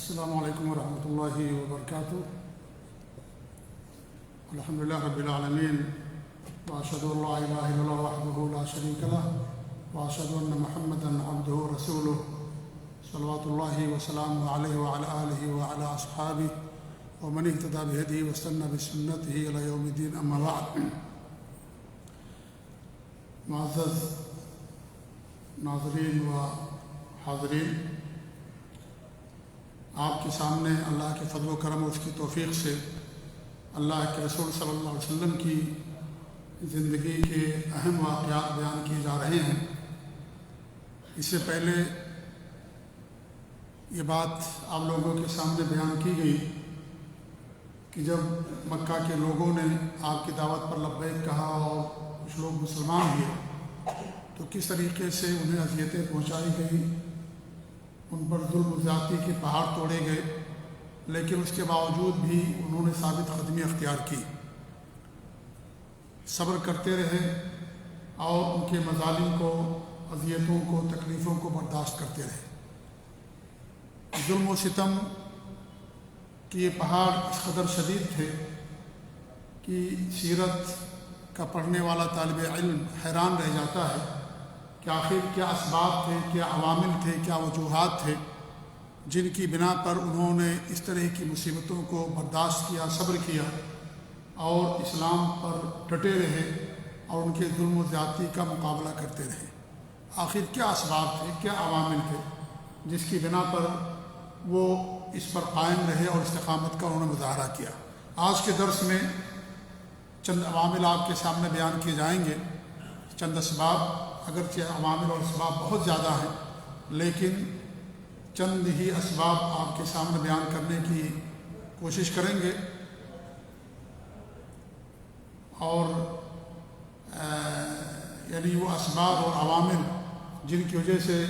السلام علیکم ورحمۃ اللہ وبرکاتہ۔ الحمدللہ رب العالمین، واشہد ان لا الہ الا اللہ وحدہ لا شریک لہ، واشہد ان محمدا عبدہ ورسولہ، صلوات اللہ وسلامہ علیہ وعلی آلہ وعلی اصحابہ ومن اہتدی بہدیہ واستنى بسنتہ الی یوم الدین، اما بعد۔ معزز ناظرین و حاضرین، آپ کے سامنے اللہ کے فضل و کرم اور اس کی توفیق سے اللہ کے رسول صلی اللہ علیہ وسلم کی زندگی کے اہم واقعات بیان کیے جا رہے ہیں۔ اس سے پہلے یہ بات آپ لوگوں کے سامنے بیان کی گئی کہ جب مکہ کے لوگوں نے آپ کی دعوت پر لبیک کہا اور کچھ لوگ مسلمان ہوئے تو کس طریقے سے انہیں اذیتیں پہنچائی گئی، ان پر ظلم و زیادتی کے پہاڑ توڑے گئے، لیکن اس کے باوجود بھی انہوں نے ثابت قدمی اختیار کی، صبر کرتے رہے اور ان کے مظالم کو، اذیتوں کو، تکلیفوں کو برداشت کرتے رہے۔ ظلم و ستم کہ یہ پہاڑ اس قدر شدید تھے کہ سیرت کا پڑھنے والا طالب علم حیران رہ جاتا ہے کہ آخر کیا اسباب تھے، کیا عوامل تھے، کیا وجوہات تھے جن کی بنا پر انہوں نے اس طرح کی مصیبتوں کو برداشت کیا، صبر کیا اور اسلام پر ڈٹے رہے اور ان کے ظلم و زیادتی کا مقابلہ کرتے رہے۔ آخر کیا اسباب تھے، کیا عوامل تھے جس کی بنا پر وہ اس پر قائم رہے اور استقامت کا انہوں نے مظاہرہ کیا۔ آج کے درس میں چند عوامل آپ کے سامنے بیان کیے جائیں گے، چند اسباب، اگرچہ عوامل اور اسباب بہت زیادہ ہیں لیکن چند ہی اسباب آپ کے سامنے بیان کرنے کی کوشش کریں گے، اور یعنی وہ اسباب اور عوامل جن کی وجہ سے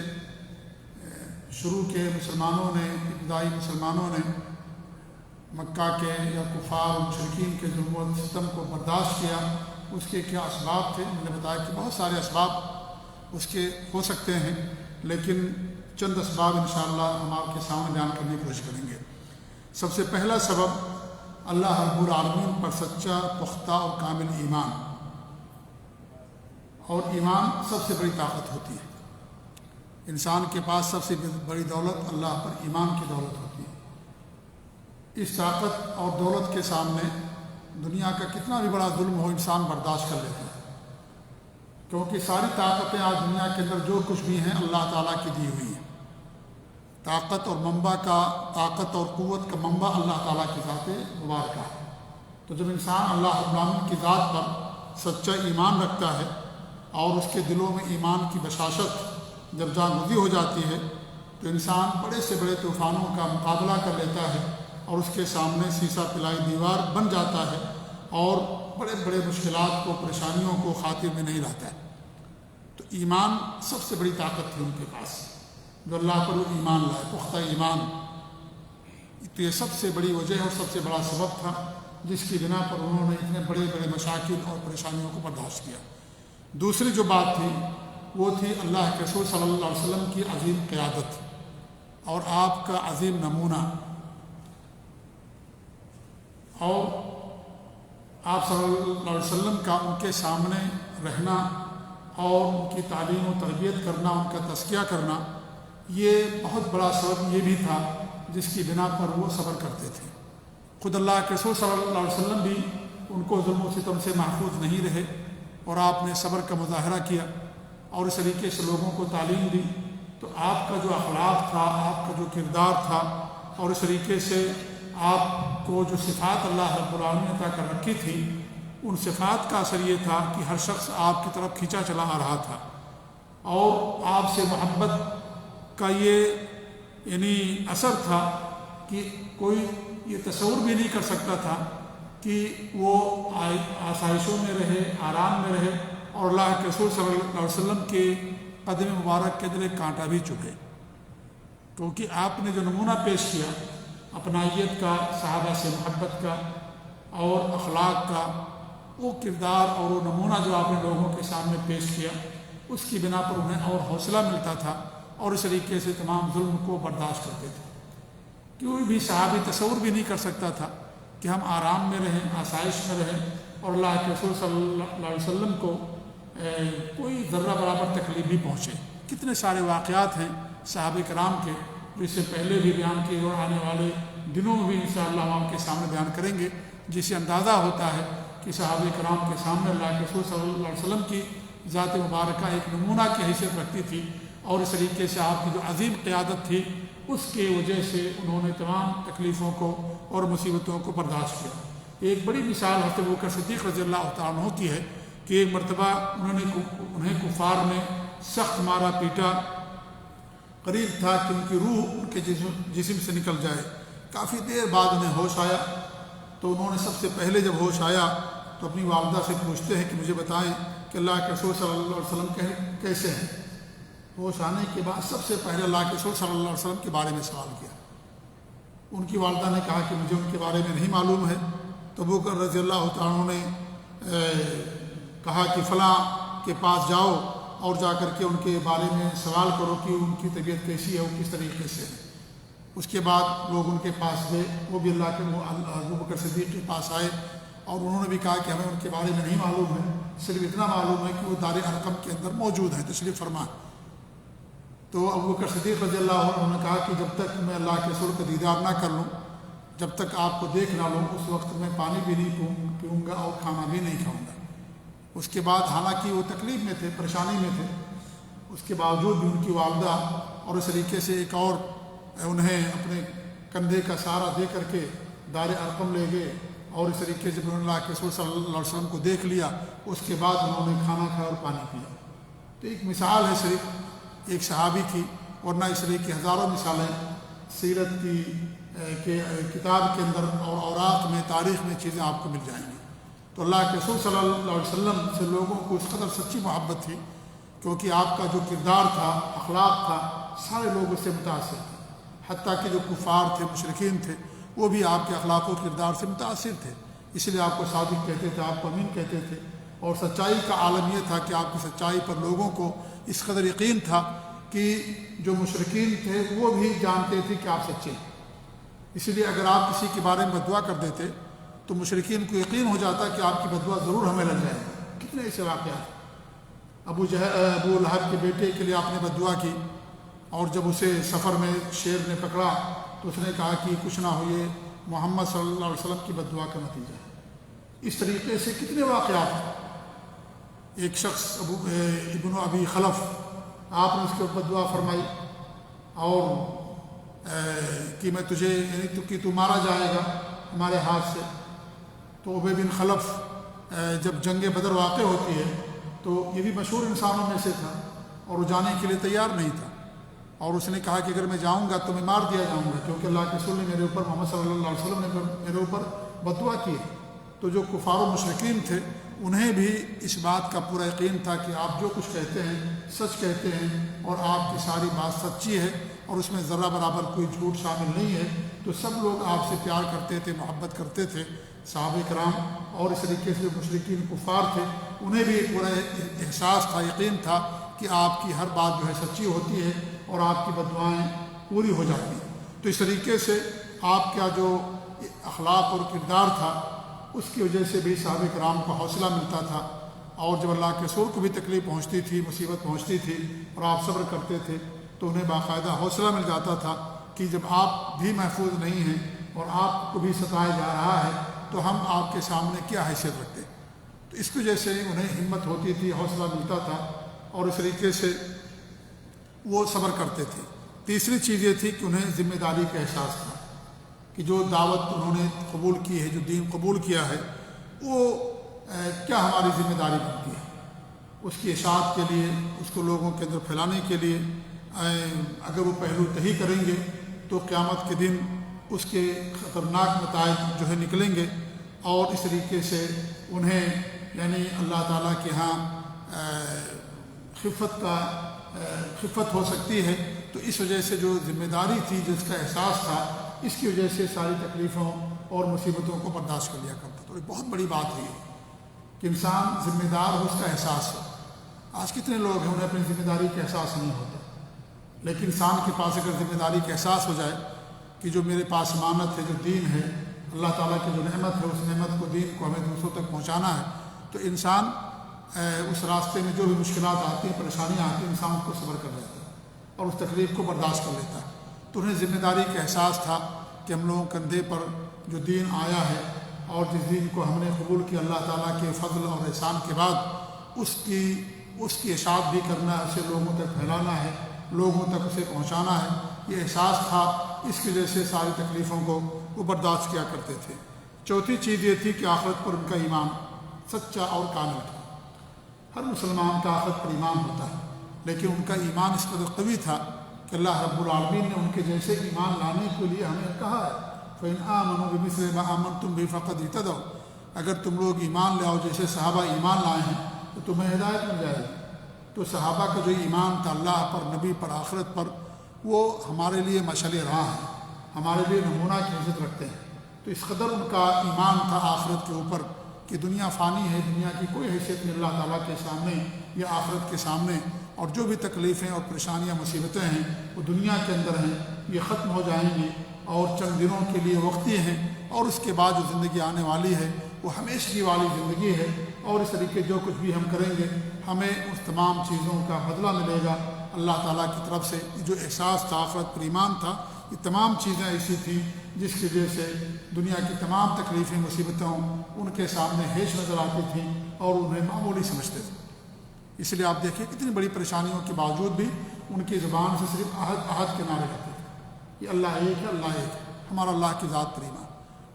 شروع کے مسلمانوں نے، ابتدائی مسلمانوں نے مکہ کے یا کفار و مشرکین کے ظلم و ستم کو برداشت کیا، اس کے کیا اسباب تھے۔ میں نے بتایا کہ بہت سارے اسباب اس کے ہو سکتے ہیں لیکن چند اسباب انشاءاللہ ہم آپ کے سامنے بیان کرنے کی کوشش کریں گے۔ سب سے پہلا سبب اللہ رب العالمین پر سچا، پختہ اور کامل ایمان، اور ایمان سب سے بڑی طاقت ہوتی ہے۔ انسان کے پاس سب سے بڑی دولت اللہ پر ایمان کی دولت ہوتی ہے۔ اس طاقت اور دولت کے سامنے دنیا کا کتنا بھی بڑا ظلم ہو انسان برداشت کر لیتا ہے، کیونکہ ساری طاقتیں آج دنیا کے اندر جو کچھ بھی ہیں اللہ تعالیٰ کی دی ہوئی ہیں۔ طاقت اور منبع کا، طاقت اور قوت کا منبع اللہ تعالیٰ کی ذات مبارکہ ہے۔ تو جب انسان اللہ رب العالمین کی ذات پر سچا ایمان رکھتا ہے اور اس کے دلوں میں ایمان کی بشاشت جب جاگزی ہو جاتی ہے تو انسان بڑے سے بڑے طوفانوں کا مقابلہ کر لیتا ہے اور اس کے سامنے سیسا پلائی دیوار بن جاتا ہے اور بڑے بڑے مشکلات کو، پریشانیوں کو خاطر میں نہیں لاتا ہے۔ تو ایمان سب سے بڑی طاقت تھی ان کے پاس، جو اللہ پر وہ ایمان لائے، پختہ ایمان۔ تو یہ سب سے بڑی وجہ اور سب سے بڑا سبب تھا جس کی بنا پر انہوں نے اتنے بڑے بڑے مشاکل اور پریشانیوں کو برداشت کیا۔ دوسری جو بات تھی وہ تھی اللہ کے رسول صلی اللہ علیہ وسلم کی عظیم قیادت اور آپ کا عظیم نمونہ، اور آپ صلی اللہ علیہ وسلم کا ان کے سامنے رہنا اور ان کی تعلیم و تربیت کرنا، ان کا تزکیہ کرنا، یہ بہت بڑا سبب یہ بھی تھا جس کی بنا پر وہ صبر کرتے تھے۔ خود اللہ کے رسول صلی اللہ علیہ وسلم بھی ان کو ظلم و ستم سے محفوظ نہیں رہے اور آپ نے صبر کا مظاہرہ کیا اور اس طریقے سے لوگوں کو تعلیم دی۔ تو آپ کا جو اخلاق تھا، آپ کا جو کردار تھا، اور اس طریقے سے آپ کو جو صفات اللہ رب العالمین نے عطا کر رکھی تھی، ان صفات کا اثر یہ تھا کہ ہر شخص آپ کی طرف کھینچا چلا آ رہا تھا اور آپ سے محبت کا یہ یعنی اثر تھا کہ کوئی یہ تصور بھی نہیں کر سکتا تھا کہ وہ آسائشوں میں رہے، آرام میں رہے اور اللہ کے رسول صلی اللہ علیہ وسلم کے قدم مبارک کے اندر ایک کانٹا بھی چبھے، کیونکہ آپ نے جو نمونہ پیش کیا اپنائیت کا، صحابہ سے محبت کا اور اخلاق کا، وہ کردار اور وہ نمونہ جو آپ نے لوگوں کے سامنے پیش کیا، اس کی بنا پر انہیں اور حوصلہ ملتا تھا اور اس طریقے سے تمام ظلم کو برداشت کرتے تھے۔ کوئی بھی صحابی تصور بھی نہیں کر سکتا تھا کہ ہم آرام میں رہیں، آسائش میں رہیں اور اللہ کے رسول صلی اللہ علیہ وسلم کو کوئی ذرہ برابر تکلیف بھی پہنچے۔ کتنے سارے واقعات ہیں صحابہ کرام کے جو اس سے پہلے بھی بیان کیے اور آنے والے دنوں میں بھی انشاءاللہ ہم آپ کے سامنے بیان کریں گے، جس سے اندازہ ہوتا ہے کہ صحابہ کرام کے سامنے اللہ کے رسول صلی اللہ علیہ وسلم کی ذات مبارکہ ایک نمونہ کی حیثیت رکھتی تھی، اور اس طریقے سے آپ کی جو عظیم قیادت تھی اس کے وجہ سے انہوں نے تمام تکلیفوں کو اور مصیبتوں کو برداشت کیا۔ ایک بڑی مثال حضرت ابوبکر صدیق رضی اللہ تعالیٰ عنہ کی ہے کہ ایک مرتبہ انہیں کفار نے سخت مارا پیٹا، قریب تھا کہ ان کی روح ان کے جسم سے نکل جائے۔ کافی دیر بعد انہیں ہوش آیا، تو انہوں نے سب سے پہلے جب ہوش آیا تو اپنی والدہ سے پوچھتے ہیں کہ مجھے بتائیں کہ اللہ کے رسول صلی اللہ علیہ وسلم کیسے ہیں۔ ہوش آنے کے بعد سب سے پہلے اللہ کے رسول صلی اللہ علیہ وسلم کے بارے میں سوال کیا۔ ان کی والدہ نے کہا کہ مجھے ان کے بارے میں نہیں معلوم ہے۔ تو ابوبکر رضی اللہ تعالیٰ عنہ نے کہا کہ فلاں کے پاس جاؤ اور جا کر کے ان کے بارے میں سوال کرو کہ ان کی طبیعت کیسی ہے، وہ کس طریقے سے ہے۔ اس کے بعد لوگ ان کے پاس گئے، وہ بھی اللہ کے ابوبکر صدیق کے پاس آئے اور انہوں نے بھی کہا کہ ہمیں ان کے بارے میں نہیں معلوم ہے، صرف اتنا معلوم ہے کہ وہ دار ارقم کے اندر موجود ہیں، تشریف فرما۔ تو ابوبکر صدیق رضی اللہ عنہ نے کہا کہ جب تک میں اللہ کے رسول کا دیدار نہ کر لوں، جب تک آپ کو دیکھ نہ لوں، اس وقت میں پانی بھی نہیں پیوں گا اور کھانا بھی نہیں کھاؤں گا۔ اس کے بعد حالانکہ وہ تکلیف میں تھے، پریشانی میں تھے، اس کے باوجود بھی ان کی والدہ اور اس طریقے سے ایک اور انہیں اپنے کندھے کا سہارا دے کر کے دار ارقم لے گئے، اور اس طریقے سے انہوں نے اللہ کے رسول صلی اللہ علیہ وسلم کو دیکھ لیا۔ اس کے بعد انہوں نے کھانا کھایا اور پانی پیا۔ تو ایک مثال ہے صرف ایک صحابی کی، ورنہ اس طرح کی ہزاروں مثالیں سیرت کی کتاب کے اندر اور اوراق میں، تاریخ میں چیزیں آپ کو مل جائیں گی۔ تو اللہ کے رسول صلی اللہ علیہ وسلم سے لوگوں کو اس قدر سچی محبت تھی، کیونکہ آپ کا جو کردار تھا، اخلاق تھا، سارے لوگ اس سے متاثر تھے، حتیٰ کہ جو کفار تھے، مشرکین تھے، وہ بھی آپ کے اخلاق و کردار سے متاثر تھے۔ اس لیے آپ کو صادق کہتے تھے، آپ کو امین کہتے تھے، اور سچائی کا عالم یہ تھا کہ آپ کی سچائی پر لوگوں کو اس قدر یقین تھا کہ جو مشرکین تھے وہ بھی جانتے تھے کہ آپ سچے ہیں۔ اس لیے اگر آپ کسی کے بارے میں بددعا کر دیتے تو مشرکین کو یقین ہو جاتا کہ آپ کی بددعا ضرور ہمیں لگ جائے گی۔ کتنے ایسے واقعات، ابو لہب کے بیٹے کے لیے آپ نے بددعا کی، اور جب اسے سفر میں شیر نے پکڑا تو اس نے کہا کہ کچھ نہ ہو، یہ محمد صلی اللہ علیہ وسلم کی بددعا کا نتیجہ ہے۔ اس طریقے سے کتنے واقعات۔ ایک شخص ابن ابی خلف، آپ نے اس کے اوپر دعا فرمائی اور کہ میں تجھے، یعنی کہ تو مارا جائے گا ہمارے ہاتھ سے۔ تو ابی بن خلف جب جنگ بدر واقع ہوتی ہے تو یہ بھی مشہور انسانوں میں سے تھا، اور وہ جانے کے لیے تیار نہیں تھا، اور اس نے کہا کہ اگر میں جاؤں گا تو میں مار دیا جاؤں گا، کیونکہ اللہ کے رسول نے میرے اوپر، محمد صلی اللہ علیہ وسلم نے میرے اوپر بددعا کی۔ تو جو کفار و مشرکین تھے انہیں بھی اس بات کا پورا یقین تھا کہ آپ جو کچھ کہتے ہیں سچ کہتے ہیں، اور آپ کی ساری بات سچی ہے اور اس میں ذرہ برابر کوئی جھوٹ شامل نہیں ہے۔ تو سب لوگ آپ سے پیار کرتے تھے، محبت کرتے تھے، صحابہ کرام، اور اس طریقے سے جو مشرکین کفار تھے انہیں بھی پورا احساس تھا، یقین تھا کہ آپ کی ہر بات جو ہے سچی ہوتی ہے اور آپ کی بددعائیں پوری ہو جاتی ہیں۔ تو اس طریقے سے آپ کا جو اخلاق اور کردار تھا اس کی وجہ سے بھی صحابہ کرام کو حوصلہ ملتا تھا، اور جب اللہ کے رسول کو بھی تکلیف پہنچتی تھی، مصیبت پہنچتی تھی اور آپ صبر کرتے تھے تو انہیں باقاعدہ حوصلہ مل جاتا تھا کہ جب آپ بھی محفوظ نہیں ہیں اور آپ کو بھی ستایا جا رہا ہے تو ہم آپ کے سامنے کیا حیثیت رکھتے۔ تو اس کی وجہ سے انہیں ہمت ہوتی تھی، حوصلہ ملتا تھا، اور اس طریقے سے وہ صبر کرتے تھے۔ تیسری چیز یہ تھی کہ انہیں ذمہ داری کا احساس تھا کہ جو دعوت انہوں نے قبول کی ہے، جو دین قبول کیا ہے، وہ کیا ہماری ذمہ داری بنتی ہے، اس کی اشاعت کے لیے، اس کو لوگوں کے اندر پھیلانے کے لیے۔ اگر وہ پہلو تہی کریں گے تو قیامت کے دن اس کے خطرناک نتائج جو ہے نکلیں گے، اور اس طریقے سے انہیں یعنی اللہ تعالیٰ کے ہاں خفت ہو سکتی ہے۔ تو اس وجہ سے جو ذمہ داری تھی، جس کا احساس تھا، اس کی وجہ سے ساری تکلیفوں اور مصیبتوں کو برداشت کر لیا کرتا۔ تو یہ بہت بڑی بات ہے کہ انسان ذمہ دار ہو، اس کا احساس ہو۔ آج کتنے لوگ ہیں انہیں اپنی ذمہ داری کا احساس نہیں ہوتا، لیکن انسان کے پاس اگر ذمہ داری کا احساس ہو جائے کہ جو میرے پاس امانت ہے، جو دین ہے، اللہ تعالیٰ کی جو نعمت ہے، اس نعمت کو، دین کو ہمیں دوسروں تک پہنچانا ہے، تو انسان اس راستے میں جو بھی مشکلات آتی ہیں، پریشانیاں آتی ہیں، انسان اس کو صبر کر لیتا ہے اور اس تکلیف کو برداشت کر لیتا ہے۔ تو انہیں ذمہ داری کا احساس تھا کہ ہم لوگوں کندھے پر جو دین آیا ہے اور جس دین کو ہم نے قبول کیا اللہ تعالیٰ کے فضل اور احسان کے بعد، اس کی اشاعت بھی کرنا ہے، اسے لوگوں تک پھیلانا ہے، لوگوں تک اسے پہنچانا ہے، یہ احساس تھا۔ اس کی وجہ سے ساری تکلیفوں کو وہ برداشت کیا کرتے تھے۔ چوتھی چیز یہ تھی کہ آخرت پر ان کا ایمان سچا اور کامل تھا۔ ہر مسلمان کا آخرت پر ایمان ہوتا ہے، لیکن ان کا ایمان اس قدر قوی تھا کہ اللہ رب العالمین نے ان کے جیسے ایمان لانے کے لیے ہمیں کہا ہے، فَإِنْ آمَنُوا بِمِثْلِ مَا آمَنْتُمْ بِهِ فَقَدِ اهْتَدَوْا، اگر تم لوگ ایمان لے آؤ جیسے صحابہ ایمان لائے ہیں تو تمہیں ہدایت مل جائے گی۔ تو صحابہ کا جو ایمان تھا اللہ پر، نبی پر، آخرت پر، وہ ہمارے لیے مشعل راہ ہے، ہمارے لیے نمونہ کی عزت رکھتے ہیں۔ تو اس قدر ان کا ایمان تھا آخرت کے اوپر کہ دنیا فانی ہے، دنیا کی کوئی حیثیت نہیں اللہ تعالیٰ کے سامنے یا آخرت کے سامنے، اور جو بھی تکلیفیں اور پریشانیاں، مصیبتیں ہیں وہ دنیا کے اندر ہیں، یہ ختم ہو جائیں گی اور چند دنوں کے لیے وقتی ہیں، اور اس کے بعد جو زندگی آنے والی ہے وہ ہمیشگی والی زندگی ہے، اور اس طریقے جو کچھ بھی ہم کریں گے ہمیں اس تمام چیزوں کا بدلہ ملے گا اللہ تعالیٰ کی طرف سے۔ جو احساس تھا، آخرت پر ایمان تھا، یہ تمام چیزیں ایسی تھیں جس کی وجہ سے دنیا کی تمام تکلیفیں، مصیبتوں ان کے سامنے ہیچ نظر آتی تھیں اور انہیں معمولی سمجھتے تھے۔ اس لیے آپ دیکھیں کتنی بڑی پریشانیوں کے باوجود بھی ان کی زبان سے صرف عہد کے نعرے رہتے تھے، یہ اللہ ایک ہے، اللہ ایک ہے، ہمارا اللہ کی ذات پر ایمان۔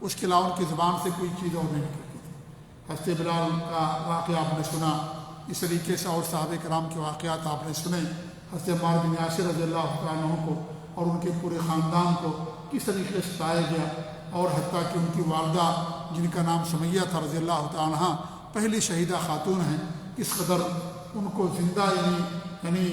اس کے علاوہ ان کی زبان سے کوئی چیز اور نہیں نکلتی تھی۔ حضرت بلال کا واقعہ آپ نے سنا، اس طریقے سے اور صحابہ کرام کے واقعات آپ نے سنے، حضرت عمار بن یاسر رضی اللہ عنہ کو اور ان کے پورے خاندان کو کس طریقے سے ستایا گیا، اور حتیٰ کہ ان کی والدہ جن کا نام سمیہ تھا رضی اللہ تعالیٰ عنہ، پہلی شہیدہ خاتون ہیں، کس قدر ان کو زندہ یعنی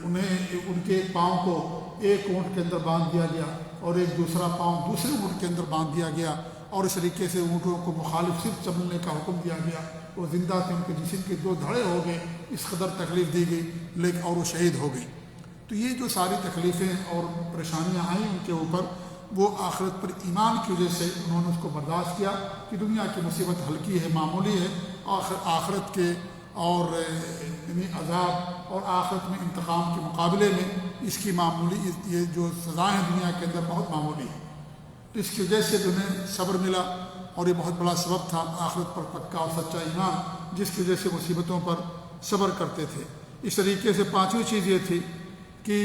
انہیں ان کے ایک پاؤں کو ایک اونٹ کے اندر باندھ دیا گیا اور ایک دوسرا پاؤں دوسرے اونٹ کے اندر باندھ دیا گیا، اور اس طریقے سے اونٹوں کو مخالف صرف چلنے کا حکم دیا گیا۔ وہ زندہ تھے، ان کے جسم کے 2 دھڑے ہو گئے، اس قدر تکلیف دی گئی، لیکن اور وہ شہید ہو گئی۔ تو یہ جو ساری تکلیفیں اور پریشانیاں آئیں ان کے اوپر، وہ آخرت پر ایمان کی وجہ سے انہوں نے اس کو برداشت کیا کہ دنیا کی مصیبت ہلکی ہے، معمولی ہے، آخرت کے اور یعنی عذاب اور آخرت میں انتقام کے مقابلے میں اس کی معمولی یہ جو سزائیں ہیں دنیا کے اندر بہت معمولی ہے۔ تو اس کی وجہ سے انہیں صبر ملا، اور یہ بہت بڑا سبب تھا آخرت پر پکا اور سچا ایمان، جس کی وجہ سے مصیبتوں پر صبر کرتے تھے۔ اس طریقے سے پانچویں چیز یہ تھی کہ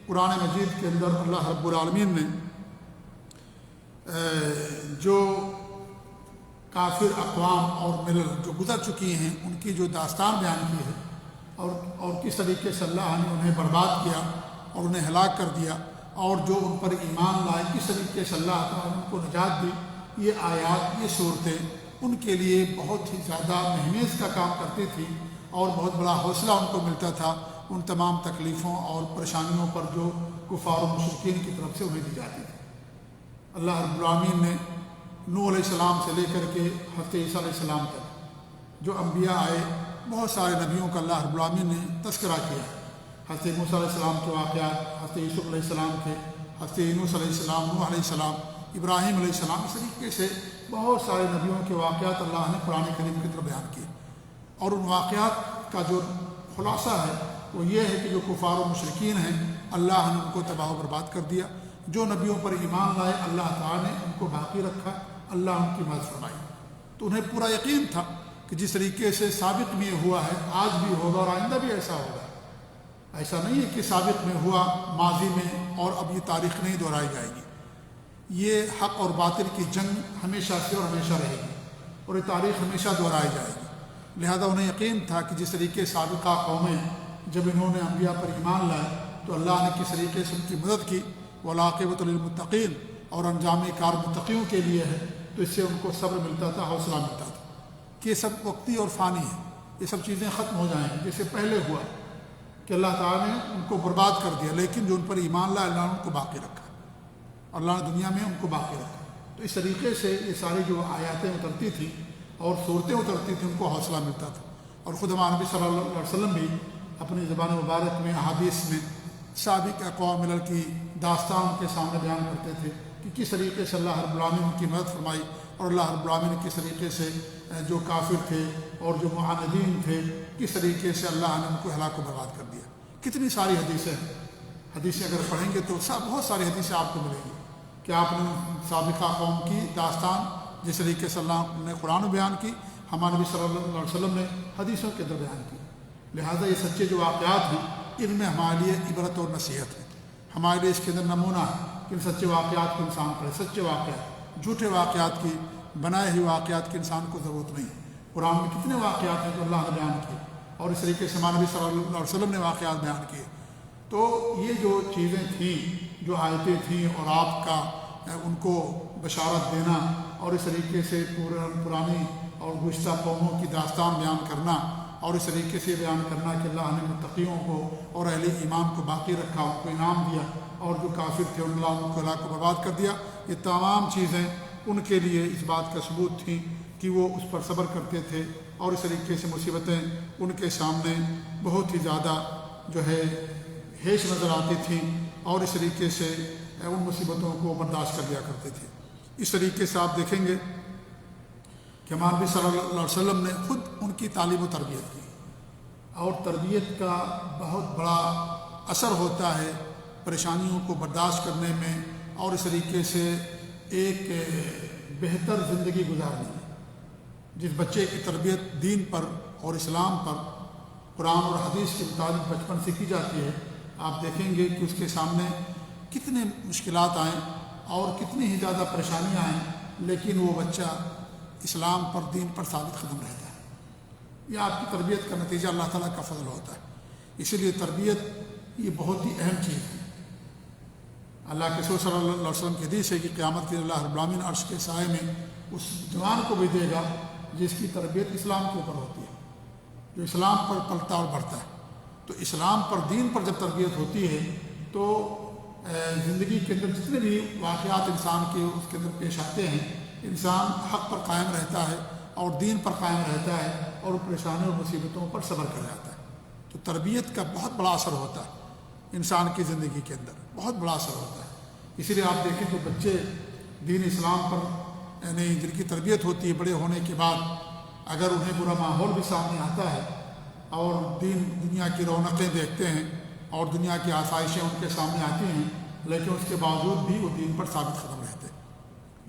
قرآن مجید کے اندر اللہ رب العالمین نے جو کافر اقوام اور ملل جو گزر چکی ہیں ان کی جو داستان بیان کی ہے، اور کس طریقے سے اللہ نے انہیں برباد کیا اور انہیں ہلاک کر دیا، اور جو ان پر ایمان لائے کس طریقے سے اللہ تعالیٰ نے ان کو نجات دی، یہ آیات، یہ صورتیں ان کے لیے بہت ہی زیادہ مہمیز کا کام کرتی تھی، اور بہت بڑا حوصلہ ان کو ملتا تھا ان تمام تکلیفوں اور پریشانیوں پر جو کفار و مشرکین کی طرف سے انہیں دی جاتی تھی۔ اللہ رب العالمین نے نوح علیہ السلام سے لے کر کے حضرت عیسیٰ علیہ السلام تک جو انبیاء آئے، بہت سارے نبیوں کا اللہ رب العالمین نے تذکرہ کیا۔ حضرت موسیٰ علیہ السلام کے واقعات، حضرت یوسف علیہ السلام کے، حضرت یونس علیہ السلام، نوح علیہ السلام، ابراہیم علیہ السلام، اس طریقے سے بہت سارے نبیوں کے واقعات اللہ نے قرآن کریم کی طرف بیان کیے، اور ان واقعات کا جو خلاصہ ہے وہ یہ ہے کہ جو کفار و مشرکین ہیں اللہ نے ان کو تباہ و برباد کر دیا، جو نبیوں پر ایمان لائے اللہ تعالیٰ نے ان کو باقی رکھا، اللہ ان کی مدد فرمائی۔ تو انہیں پورا یقین تھا کہ جس طریقے سے سابق میں یہ ہوا ہے آج بھی ہوگا اور آئندہ بھی ایسا ہوگا۔ ایسا نہیں ہے کہ سابق میں ہوا ماضی میں اور اب یہ تاریخ نہیں دہرائی جائے گی، یہ حق اور باطل کی جنگ ہمیشہ سے اور ہمیشہ رہے گی، اور یہ تاریخ ہمیشہ دہرائی جائے گی۔ لہذا انہیں یقین تھا کہ جس طریقے سابقہ قومیں جب انہوں نے انبیاء پر ایمان لائے تو اللہ نے کس طریقے سے ان کی مدد کی، وَالْعَاقِبَةُ لِلْمُتَّقِينَ، اور انجام کار متقیوں کے لیے ہے، تو اس سے ان کو صبر ملتا تھا، حوصلہ ملتا تھا کہ یہ سب وقتی اور فانی ہے، یہ سب چیزیں ختم ہو جائیں گی، جیسے پہلے ہوا کہ اللہ تعالیٰ نے ان کو برباد کر دیا، لیکن جو ان پر ایمان لائے اللہ نے ان کو باقی رکھا، اللہ نے دنیا میں ان کو باقی رکھا۔ تو اس طریقے سے یہ ساری جو آیاتیں اترتی تھیں اور صورتیں اترتی تھیں ان کو حوصلہ ملتا تھا، اور خود ہمارے نبی صلی اللہ علیہ وسلم بھی اپنی زبان مبارک میں، احادیث میں سابق اقوام ملل کی داستان کے سامنے بیان کرتے تھے کہ کس طریقے سے اللہ رب العالمین ان کی مدد فرمائی، اور اللہ رب العالمین نے کس طریقے سے جو کافر تھے اور جو معاندین تھے کس طریقے سے اللہ نے ان کو ہلاک و برباد کر دیا۔ کتنی ساری حدیثیں اگر پڑھیں گے تو بہت ساری حدیثیں آپ کو ملیں گی کہ آپ نے سابقہ قوم کی داستان جس طریقے سے اللہ نے قرآن میں بیان کی، ہمارے نبی صلی اللہ علیہ وسلم نے حدیثوں کے اندر بیان کی۔ لہٰذا یہ سچے جو واقعات ہیں ان میں ہمارے لیے عبرت اور نصیحت ہے، ہمارے لیے اس کے اندر نمونہ ہے کہ ان سچے واقعات کو انسان پڑھے۔ سچے واقعات، جھوٹے واقعات کی، بنائے ہوئے واقعات کی انسان کو ضرورت نہیں۔ قرآن میں کتنے واقعات ہیں جو اللہ نے بیان کیے، اور اس طریقے سے ہمارے نبی صلی اللہ علیہ وسلم نے واقعات بیان کیے۔ تو یہ جو چیزیں تھیں، جو آیتیں تھیں، اور آپ کا ان کو بشارت دینا اور اس طریقے سے پرانی اور گزشتہ قوموں کی داستان بیان کرنا، اور اس طریقے سے بیان کرنا کہ اللہ نے متقیوں کو اور اہل ایمان کو باقی رکھا، ان کو انعام دیا، اور جو کافر تھے اللہ ان کو ہلاک و برباد کر دیا، یہ تمام چیزیں ان کے لیے اس بات کا ثبوت تھیں کہ وہ اس پر صبر کرتے تھے، اور اس طریقے سے مصیبتیں ان کے سامنے بہت ہی زیادہ جو ہے ہیش نظر آتی تھیں، اور اس طریقے سے ان مصیبتوں کو برداشت کر لیا کرتے تھے۔ اس طریقے سے آپ دیکھیں گے کہ ہمارے نبی صلی اللہ علیہ وسلم نے خود ان کی تعلیم و تربیت کی، اور تربیت کا بہت بڑا اثر ہوتا ہے پریشانیوں کو برداشت کرنے میں، اور اس طریقے سے ایک بہتر زندگی گزارنے میں۔ جس بچے کی تربیت دین پر اور اسلام پر، قرآن اور حدیث کے مطابق بچپن سے کی جاتی ہے، آپ دیکھیں گے کہ اس کے سامنے کتنے مشکلات آئیں اور کتنی ہی زیادہ پریشانیاں آئیں، لیکن وہ بچہ اسلام پر، دین پر ثابت قدم رہتا ہے۔ یہ آپ کی تربیت کا نتیجہ اللہ تعالیٰ کا فضل ہوتا ہے۔ اسی لیے تربیت یہ بہت ہی اہم چیز ہے۔ اللہ کے رسول صلی اللہ علیہ وسلم کی حدیث ہے کہ قیامت کے دن اللہ رب العالمین عرش کے سائے میں اس جوان کو بھی دے گا جس کی تربیت اسلام کے اوپر ہوتی ہے، جو اسلام پر پلتا اور بڑھتا ہے۔ تو اسلام پر، دین پر جب تربیت ہوتی ہے تو زندگی کے اندر جتنے بھی واقعات انسان کے اس کے اندر پیش آتے ہیں، انسان حق پر قائم رہتا ہے اور دین پر قائم رہتا ہے، اور پریشانیوں اور مصیبتوں پر صبر کر جاتا ہے۔ تو تربیت کا بہت بڑا اثر ہوتا ہے انسان کی زندگی کے اندر، بہت بڑا اثر ہوتا ہے۔ اسی لیے آپ دیکھیں تو بچے دین اسلام پر یعنی جن کی تربیت ہوتی ہے، بڑے ہونے کے بعد اگر انہیں برا ماحول بھی سامنے آتا ہے اور دنیا کی رونقیں دیکھتے ہیں اور دنیا کی آسائشیں ان کے سامنے آتی ہیں، لیکن اس کے باوجود بھی وہ دین پر ثابت قدم رہتے ہیں۔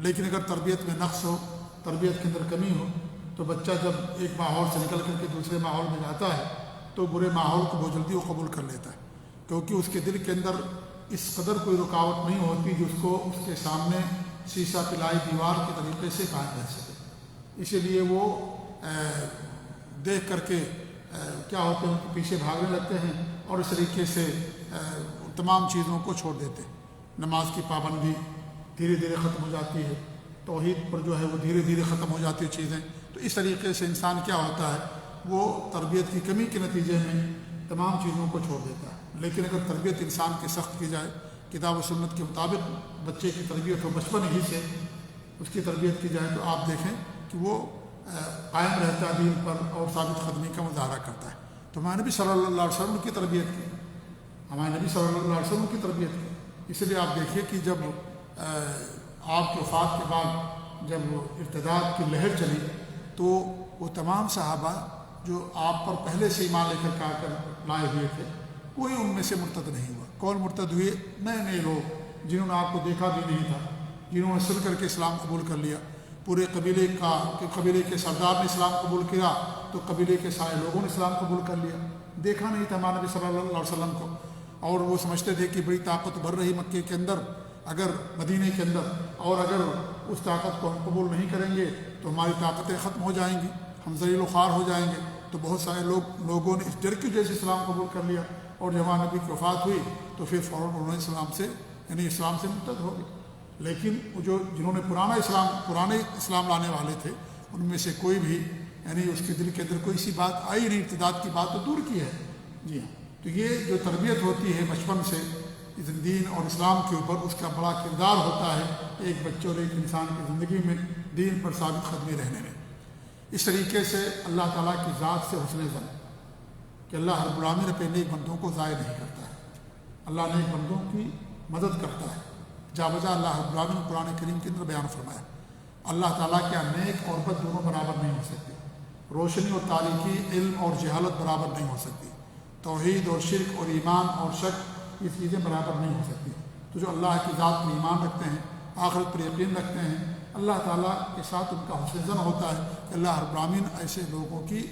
لیکن اگر تربیت میں نقص ہو، تربیت کے اندر کمی ہو، تو بچہ جب ایک ماحول سے نکل کر کے دوسرے ماحول میں جاتا ہے تو برے ماحول کو بہت جلدی وہ قبول کر لیتا ہے، کیونکہ اس کے دل کے اندر اس قدر کوئی رکاوٹ نہیں ہوتی جو اس کو اس کے سامنے شیشہ پلائی دیوار کے طریقے سے قائم رہ سکے۔ اسی لیے وہ دیکھ کر کے کیا ہوتے ہیں، ان کے پیچھے بھاگنے لگتے ہیں، اور اس طریقے سے تمام چیزوں کو چھوڑ دیتے ہیں۔ نماز کی پابندی دھیرے دھیرے ختم ہو جاتی ہے، توحید پر جو ہے وہ دھیرے دھیرے ختم ہو جاتی چیزیں۔ تو اس طریقے سے انسان کیا ہوتا ہے، وہ تربیت کی کمی کے نتیجے میں تمام چیزوں کو چھوڑ دیتا ہے۔ لیکن اگر تربیت انسان کی سخت کی جائے، کتاب و سنت کے مطابق بچے کی تربیت ہو، بچپن ہی سے اس کی تربیت کی جائے، تو آپ دیکھیں کہ وہ قائم رہتا ہے دین پر اور ثابت قدمی کا مظاہرہ کرتا ہے۔ تو ہمارے نبی صلی اللہ علیہ وسلم کی تربیت کی، ہمارے نبی صلی اللہ علیہ وسلم کی تربیت کی۔ اس لیے آپ دیکھیے کہ جب آپ کی وفات کے بعد جب ارتداد کی لہر چلی تو وہ تمام صحابہ جو آپ پر پہلے سے ایمان لے کر لائے ہوئے تھے، کوئی ان میں سے مرتد نہیں ہوا۔ کون مرتد ہوئے؟ نئے نئے لوگ جنہوں نے آپ کو دیکھا بھی نہیں تھا، جنہوں نے سن کر کے اسلام قبول کر لیا۔ پورے قبیلے کے سردار نے اسلام قبول کیا تو قبیلے کے سارے لوگوں نے اسلام قبول کر لیا۔ دیکھا نہیں تھا ہمارے نبی صلی اللہ علیہ وسلم کو، اور وہ سمجھتے تھے کہ بڑی طاقت بڑھ رہی مکے کے اندر، اگر مدینے کے اندر، اور اگر اس طاقت کو ہم قبول نہیں کریں گے تو ہماری طاقتیں ختم ہو جائیں گی، ہم ذلیل و خوار ہو جائیں گے۔ تو بہت سارے لوگوں نے اس ڈر کی وجہ سے اسلام قبول کر لیا، اور جب ہمارے نبی کی وفات ہوئی تو پھر فوراً انہوں نے اسلام سے مرتد ہو گئے۔ لیکن وہ جنہوں نے پرانے اسلام لانے والے تھے، ان میں سے کوئی بھی اس کے دل کے اندر کوئی سی بات آئی نہیں، ارتداد کی بات تو دور کی ہے۔ جی ہاں، تو یہ جو تربیت ہوتی ہے بچپن سے دین اور اسلام کے اوپر، اس کا بڑا کردار ہوتا ہے ایک بچے اور ایک انسان کی زندگی میں دین پر ثابت قدمی رہنے میں۔ اس طریقے سے اللہ تعالیٰ کی ذات سے حسن ظن کہ اللہ رب العالمین اپنے نیک بندوں کو ضائع نہیں کرتا ہے۔ اللہ نیک بندوں کی مدد کرتا ہے۔ جا بجا اللہ رب العالمین قرآن کریم کے اندر بیان فرمایا اللہ تعالیٰ کے نیک اور بد دونوں برابر نہیں ہو سکتے، روشنی اور تاریکی، علم اور جہالت برابر نہیں ہو سکتی، توحید اور شرک اور ایمان اور شک یہ چیزیں برابر نہیں ہو سکتی۔ تو جو اللہ کی ذات پر ایمان رکھتے ہیں، آخرت پر یقین رکھتے ہیں، اللہ تعالیٰ کے ساتھ ان کا حسن ظن ہوتا ہے کہ اللہ رب العالمین ایسے لوگوں کی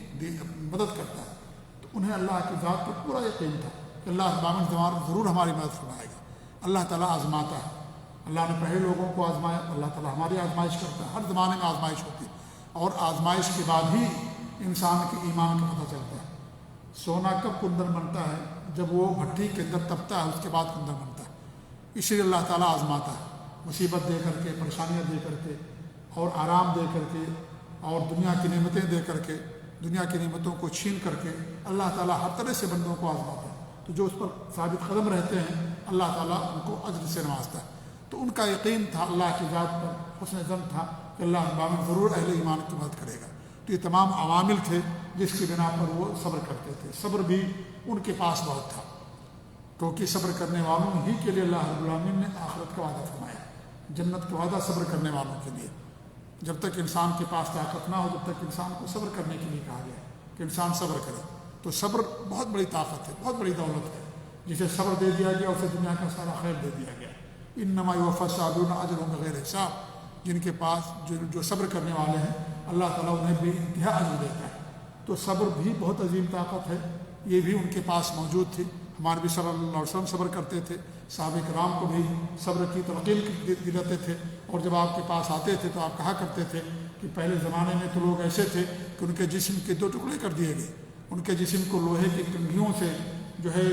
مدد کرتا ہے، تو انہیں اللہ کی ذات پر پورا یقین تھا کہ اللہ رب العالمین ضرور ہماری مدد فرمائے گا۔ اللہ تعالیٰ آزماتا ہے، اللہ نے پہلے لوگوں کو آزمایا، اللہ تعالیٰ ہماری آزمائش کرتا ہے۔ ہر زمانے میں آزمائش ہوتی ہے اور آزمائش کے بعد ہی انسان کے ایمان کا پتہ چلتا ہے۔ سونا کب کندن بنتا ہے؟ جب وہ بھٹی کے اندر تپتا ہے، اس کے بعد کندن بنتا ہے۔ اسی لیے اللہ تعالیٰ آزماتا ہے، مصیبت دے کر کے، پریشانیاں دے کر کے، اور آرام دے کر کے، اور دنیا کی نعمتیں دے کر کے، دنیا کی نعمتوں کو چھین کر کے اللہ تعالیٰ ہر طرح سے بندوں کو آزماتا ہے۔ تو جو اس پر ثابت قدم رہتے ہیں اللہ تعالیٰ ان کو اجر سے نوازتا ہے۔ تو ان کا یقین تھا اللہ کی ذات پر، حسن ظن تھا کہ اللہ رب العالمین ضرور اہل ایمان کی مدد کرے گا۔ تو یہ تمام عوامل تھے جس کی بنا پر وہ صبر کرتے تھے۔ صبر بھی ان کے پاس بہت تھا، کیونکہ صبر کرنے والوں ہی کے لیے اللہ رب العالمین نے آخرت کا وعدہ فرمایا، جنت کا وعدہ صبر کرنے والوں کے لیے۔ جب تک انسان کے پاس طاقت نہ ہو، جب تک انسان کو صبر کرنے کے لیے کہا گیا کہ انسان صبر کرے۔ تو صبر بہت بڑی طاقت ہے، بہت بڑی دولت ہے۔ جسے صبر دے دیا گیا اسے دنیا کا سارا خیر دے دیا گیا۔ انما یوفی الصابرون اجرهم بغیر حساب، جن کے پاس جو صبر کرنے والے ہیں اللہ تعالیٰ انہیں بے انتہا اجر دیتا ہے۔ تو صبر بھی بہت عظیم طاقت ہے، یہ بھی ان کے پاس موجود تھی۔ ہمارے نبی صلی اللہ علیہ وسلم صبر کرتے تھے، صحابہ کرام کو بھی صبر کی تلقین دلاتے تھے، اور جب آپ کے پاس آتے تھے تو آپ کہا کرتے تھے کہ پہلے زمانے میں تو لوگ ایسے تھے کہ ان کے جسم کے 2 ٹکڑے کر دیے گئے، ان کے جسم کو لوہے کی کنگھیوں سے جو ہے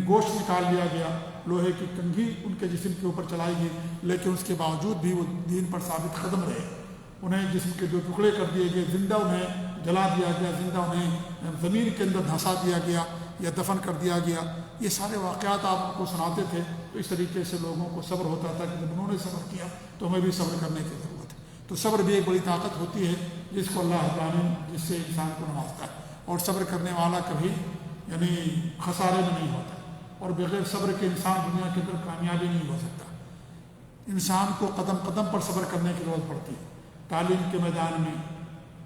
گوشت نکال لیا گیا، لوہے کی کنگھی ان کے جسم کے اوپر چلائی گئی، لیکن اس کے باوجود بھی وہ دین پر ثابت قدم رہے۔ انہیں جسم کے 2 ٹکڑے کر دیے گئے، زندہ انہیں جلا دیا گیا، زندہ انہیں زمین کے اندر دھنسا دیا گیا یا دفن کر دیا گیا۔ یہ سارے واقعات آپ کو سناتے تھے، تو اس طریقے سے لوگوں کو صبر ہوتا تھا کہ جب انہوں نے صبر کیا تو ہمیں بھی صبر کرنے کی ضرورت ہے۔ تو صبر بھی ایک بڑی طاقت ہوتی ہے جس کو اللہ العالمین جس سے انسان کو نوازتا ہے، اور صبر کرنے والا کبھی خسارے میں نہیں ہوتا، اور بغیر صبر کے انسان دنیا کے اندر کامیابی نہیں ہو سکتا۔ انسان کو قدم قدم پر صبر کرنے کی ضرورت پڑتی ہے، تعلیم کے میدان میں،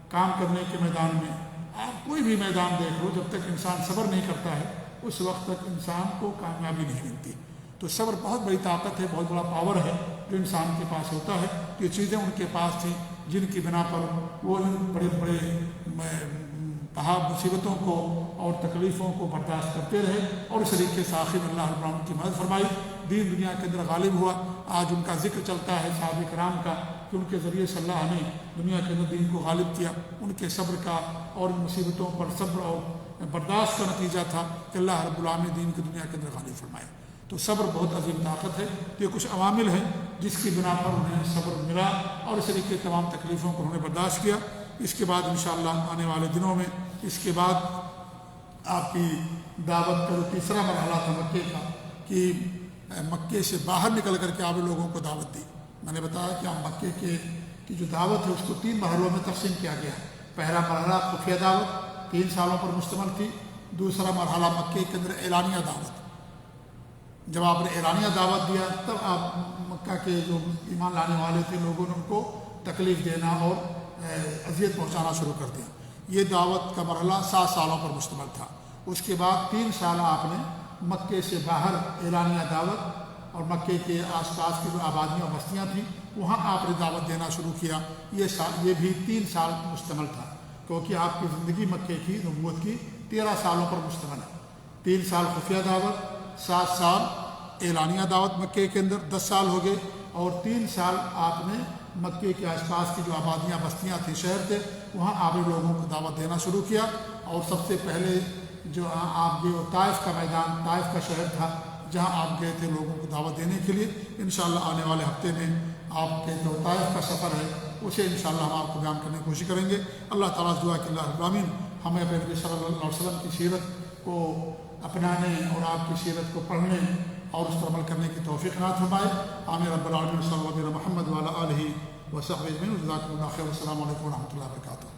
کام کرنے کے میدان میں، آپ کوئی بھی میدان دیکھ لو، جب تک انسان صبر نہیں کرتا ہے اس وقت تک انسان کو کامیابی نہیں ملتی۔ تو صبر بہت بڑی طاقت ہے، بہت بڑا پاور ہے جو انسان کے پاس ہوتا ہے۔ یہ چیزیں ان کے پاس تھیں جن کی بنا پر وہ ان بڑے بڑے مصیبتوں کو اور تکلیفوں کو برداشت کرتے رہے، اور اس طریقے سے آخر میں اللہ رب العالمین کی مدد فرمائی، دین دنیا کے اندر غالب ہوا۔ آج ان کا ذکر چلتا ہے صحابہ کرام کا کہ ان کے ذریعے سے اللہ نے دنیا کے اندر دین کو غالب کیا۔ ان کے صبر کا اور مصیبتوں پر صبر اور برداشت کا نتیجہ تھا کہ اللہ رب العالمین دین کو دنیا کے اندر غالب فرمایا۔ تو صبر بہت عظیم طاقت ہے۔ یہ کچھ عوامل ہیں جس کی بنا پر انہیں صبر ملا، اور اس طریقے تمام تکلیفوں کو انہوں نے برداشت کیا۔ اس کے بعد انشاءاللہ آنے والے دنوں میں اس کے بعد آپ کی دعوت کا جو تیسرا مرحلہ تھا مکے کا، کہ مکے سے باہر نکل کر کے آپ لوگوں کو دعوت دی۔ میں نے بتایا کہ آپ مکے کی جو دعوت ہے اس کو 3 مرحلوں میں تقسیم کیا گیا ہے۔ پہلا مرحلہ خفیہ دعوت 3 سالوں پر مشتمل تھی۔ دوسرا مرحلہ مکے کے اندر اعلانیہ دعوت، جب آپ نے اعلانیہ دعوت دیا تب آپ مکہ کے جو ایمان لانے والے تھے لوگوں نے ان کو تکلیف دینا اور اذیت پہنچانا شروع کر دیا۔ یہ دعوت کا مرحلہ 7 سالوں پر مشتمل تھا۔ اس کے بعد 3 سال آپ نے مکے سے باہر اعلانیہ دعوت اور مکے کے آس پاس کی جو آبادیاں بستیاں تھیں وہاں آپ نے دعوت دینا شروع کیا۔ یہ بھی 3 سال مشتمل تھا، کیونکہ آپ کی زندگی مکے کی نبوت کی 13 سالوں پر مشتمل ہے۔ 3 سال خفیہ دعوت، 7 سال اعلانیہ دعوت مکے کے اندر، 10 سال ہو گئے، اور 3 سال آپ نے مکے کے آس پاس کی جو آبادیاں بستیاں تھیں، شہر تھے، وہاں آپ نے لوگوں کو دعوت دینا شروع کیا۔ اور سب سے پہلے جو آپ گئے وہ طائف کا میدان، طائف کا شہر تھا جہاں آپ گئے تھے لوگوں کو دعوت دینے کے لیے۔ انشاءاللہ آنے والے ہفتے میں آپ کے جو طائف کا سفر ہے اسے انشاءاللہ ہم آپ کو بیان کرنے کی کوشش کریں گے۔ اللہ تعالیٰ سے دعا کہ اللہ رب العالمین ہمیں اپنے نبی صلی اللہ علیہ وسلم کی سیرت کو اپنانے اور آپ کی سیرت کو پڑھنے اور اس پر عمل کرنے کی توفیق عنایت فرمائے۔ آمین رب العالمین صلی اللہ علیہ محمد وعلی آلہ وصحبہ اجمعین۔ جزاکم اللہ خیر۔ السلام علیکم ورحمۃ اللہ وبرکاتہ۔